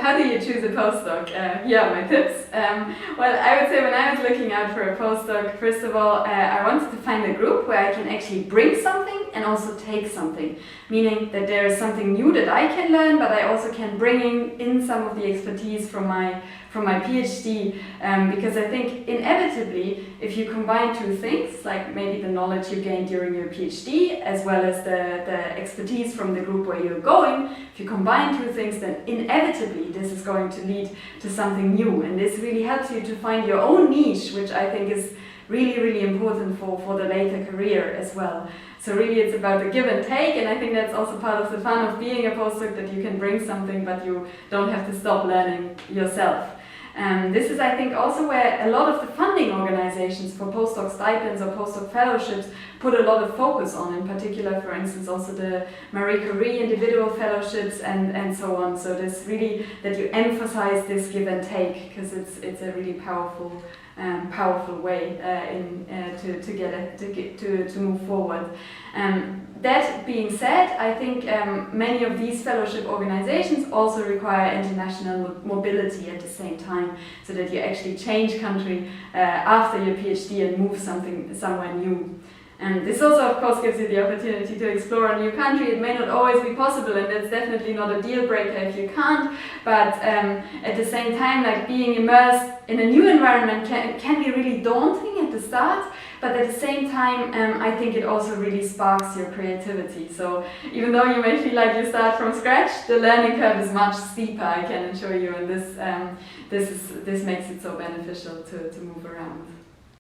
how do you choose a postdoc? Here are my tips. Well, I would say when I was looking out for a postdoc, first of all, I wanted to find a group where I can actually bring something and also take something. Meaning that there is something new that I can learn, but I also can bring in some of the expertise from my PhD, because I think inevitably, if you combine two things, like maybe the knowledge you gained during your PhD, as well as the expertise from the group where you're going, if you combine two things, then inevitably this is going to lead to something new. And this really helps you to find your own niche, which I think is really, really important for the later career as well. So really it's about the give and take, and I think that's also part of the fun of being a postdoc, that you can bring something but you don't have to stop learning yourself. This is, I think, also where a lot of the funding organizations for postdoc stipends or postdoc fellowships put a lot of focus on, in particular, for instance, also the Marie Curie individual fellowships and so on. So this really, that you emphasize this give and take, because it's a really powerful way to move forward. That being said, I think many of these fellowship organizations also require international mobility at the same time, so that you actually change country after your PhD and move somewhere new. And this also, of course, gives you the opportunity to explore a new country. It may not always be possible, and that's definitely not a deal breaker if you can't, but at the same time, like, being immersed in a new environment can be really daunting at the start, but at the same time, I think it also really sparks your creativity. So even though you may feel like you start from scratch, the learning curve is much steeper, I can assure you, and this makes it so beneficial to move around.